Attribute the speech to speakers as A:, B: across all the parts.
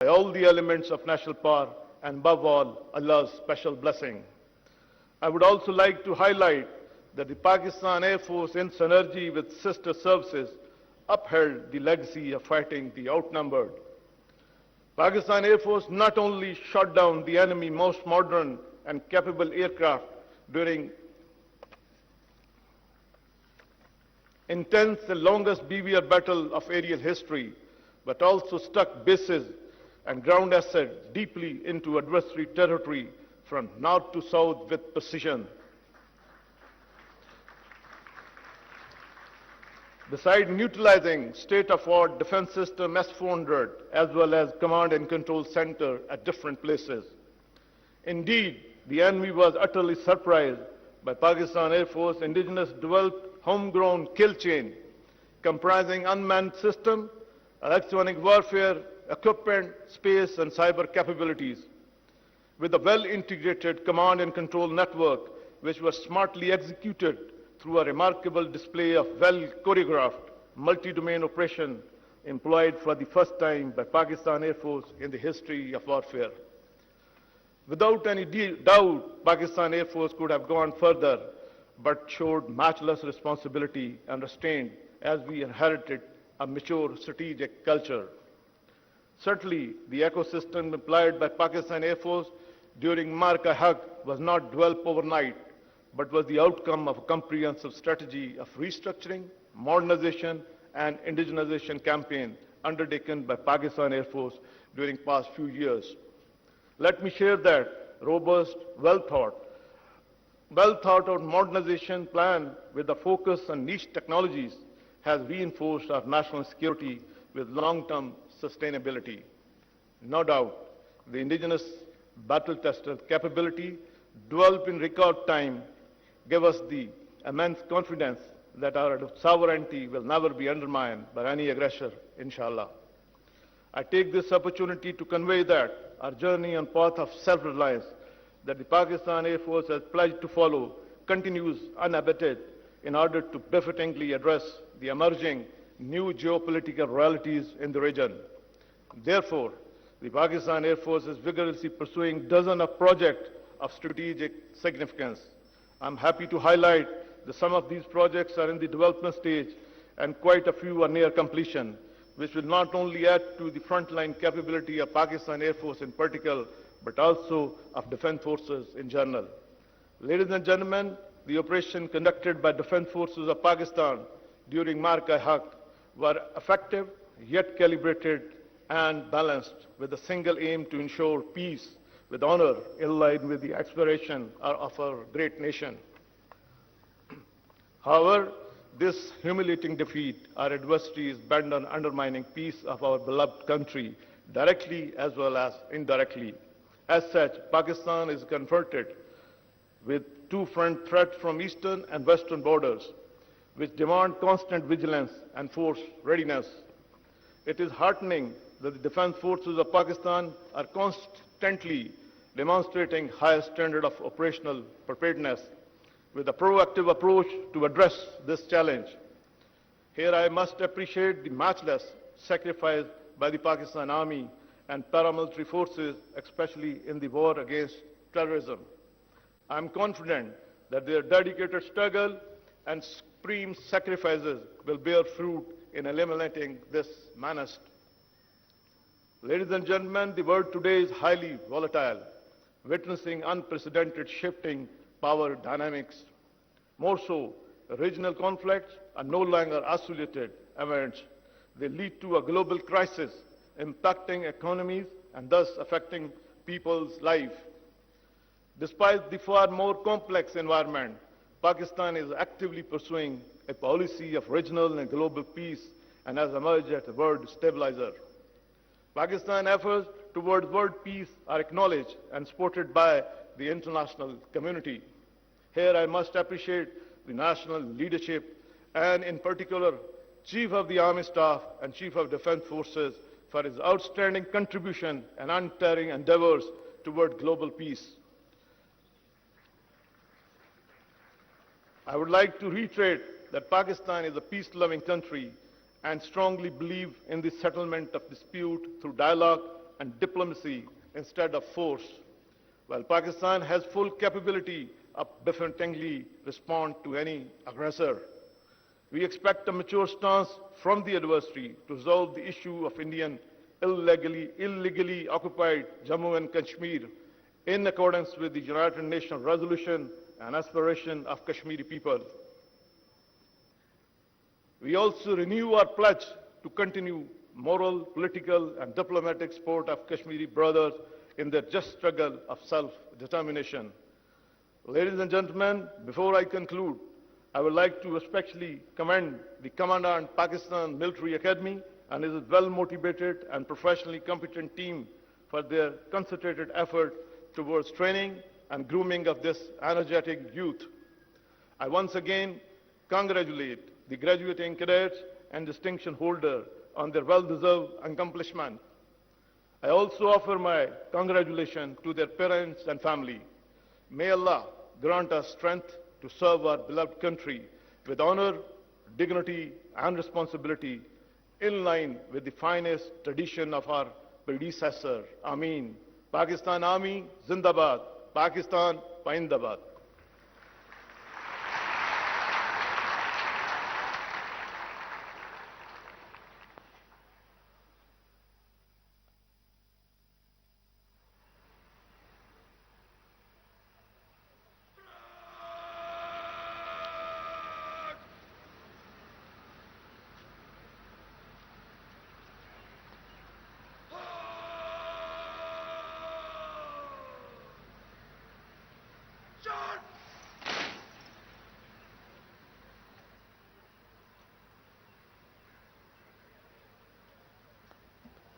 A: by all the elements of national power and above all, Allah's special blessing. I would also like to highlight that the Pakistan Air Force, in synergy with sister services, upheld the legacy of fighting the outnumbered. Pakistan Air Force not only shot down the enemy's most modern and capable aircraft during intense and longest BVR battle of aerial history, but also stuck bases and ground assets deeply into adversary territory from north to south with precision. Besides neutralizing state-of-the-art defense system S-400 as well as command and control center at different places. Indeed, the enemy was utterly surprised by Pakistan Air Force indigenous developed homegrown kill chain comprising unmanned system, electronic warfare, equipment, space and cyber capabilities, with a well-integrated command and control network which was smartly executed through a remarkable display of well-choreographed multi-domain operation employed for the first time by Pakistan Air Force in the history of warfare. Without any doubt, Pakistan Air Force could have gone further, but showed matchless responsibility and restraint as we inherited a mature strategic culture. Certainly, the ecosystem employed by Pakistan Air Force during Nawa-i-Waqt was not developed overnight, but was the outcome of a comprehensive strategy of restructuring, modernization, and indigenization campaign undertaken by Pakistan Air Force during past few years. Let me share that robust, well-thought out modernization plan with a focus on niche technologies has reinforced our national security with long-term sustainability. No doubt, the indigenous battle-tested capability developed in record time give us the immense confidence that our sovereignty will never be undermined by any aggressor, inshallah. I take this opportunity to convey that our journey on path of self-reliance that the Pakistan Air Force has pledged to follow continues unabated in order to befittingly address the emerging new geopolitical realities in the region. Therefore, the Pakistan Air Force is vigorously pursuing dozens of projects of strategic significance. I'm happy to highlight that some of these projects are in the development stage and quite a few are near completion, which will not only add to the frontline capability of Pakistan Air Force in particular, but also of defense forces in general. Ladies and gentlemen, the operation conducted by defense forces of Pakistan during Nawa-i-Waqt were effective, yet calibrated and balanced with a single aim to ensure peace with honor in line with the aspiration of our great nation. However, this humiliating defeat, our adversary is bent on undermining peace of our beloved country, directly as well as indirectly. As such, Pakistan is confronted with two-front threats from eastern and western borders, which demand constant vigilance and force readiness. It is heartening that the defense forces of Pakistan are constantly demonstrating higher standard of operational preparedness with a proactive approach to address this challenge. Here I must appreciate the matchless sacrifice by the Pakistan Army and paramilitary forces, especially in the war against terrorism. I am confident that their dedicated struggle and supreme sacrifices will bear fruit in eliminating this menace. Ladies and gentlemen, the world today is highly volatile, witnessing unprecedented shifting power dynamics. More so, regional conflicts are no longer isolated events. They lead to a global crisis impacting economies and thus affecting people's life. Despite the far more complex environment, Pakistan is actively pursuing a policy of regional and global peace and has emerged as a world stabilizer. Pakistan's efforts towards world peace are acknowledged and supported by the international community. Here I must appreciate the national leadership and in particular Chief of the Army Staff and Chief of Defense Forces for his outstanding contribution and untiring endeavors toward global peace. I would like to reiterate that Pakistan is a peace-loving country and strongly believe in the settlement of dispute through dialogue, and diplomacy instead of force. While Pakistan has full capability of definitively respond to any aggressor, we expect a mature stance from the adversary to resolve the issue of Indian illegally occupied Jammu and Kashmir in accordance with the United Nations resolution and aspiration of Kashmiri people. We also renew our pledge to continue moral, political, and diplomatic support of Kashmiri brothers in their just struggle of self-determination. Ladies and gentlemen, before I conclude, I would like to especially commend the Commandant Pakistan Military Academy and his well-motivated and professionally competent team for their concentrated effort towards training and grooming of this energetic youth. I once again congratulate the graduating cadets and distinction holder on their well-deserved accomplishment. I also offer my congratulations to their parents and family. May Allah grant us strength to serve our beloved country with honor, dignity, and responsibility in line with the finest tradition of our predecessor. Ameen. Pakistan Army, Zindabad. Pakistan, Paindabad.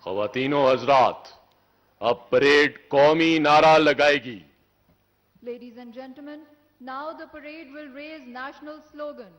B: ख़वातीनो हज़रात, अब parade कौमी नारा लगाएगी.
C: Ladies and gentlemen, now the parade will raise national slogan.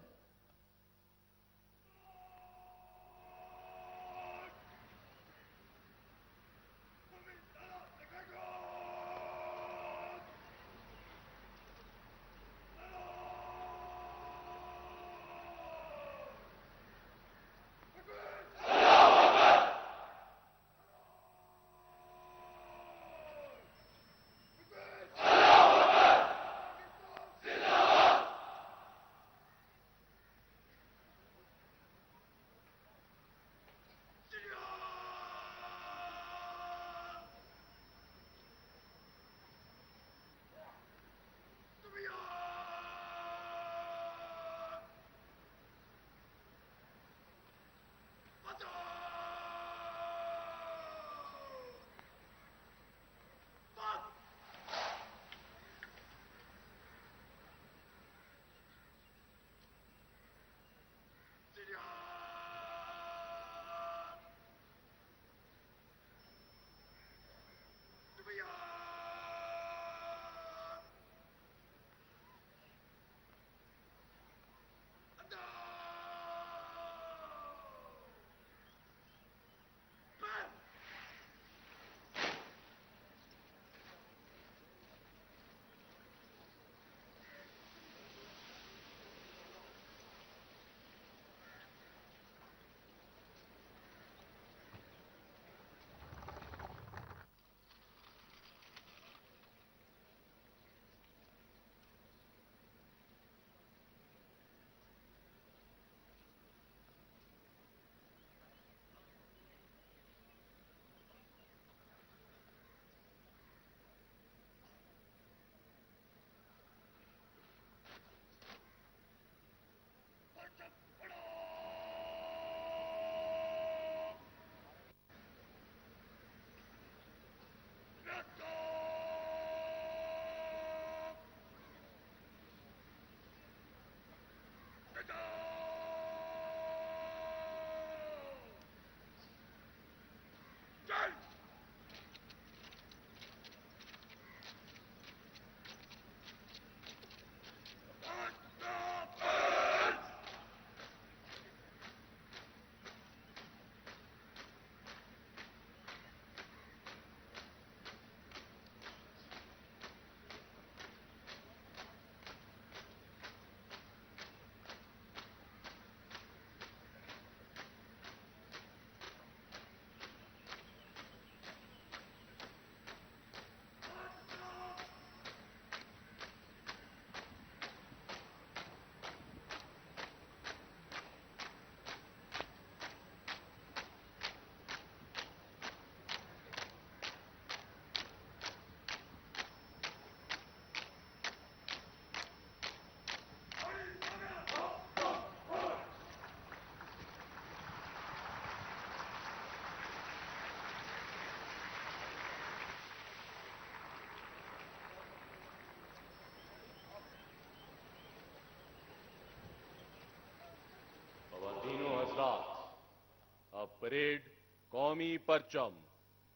B: Parade कौमी परचम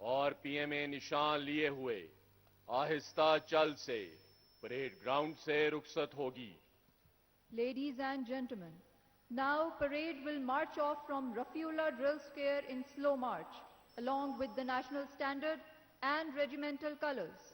B: और PMA निशान लिए हुए आहिस्ता चल से परेड ग्राउंड से रुखसत होगी।
C: Ladies and gentlemen, now parade will march off from Rafiullah Drill Square in slow march, along with the national standard and regimental colors.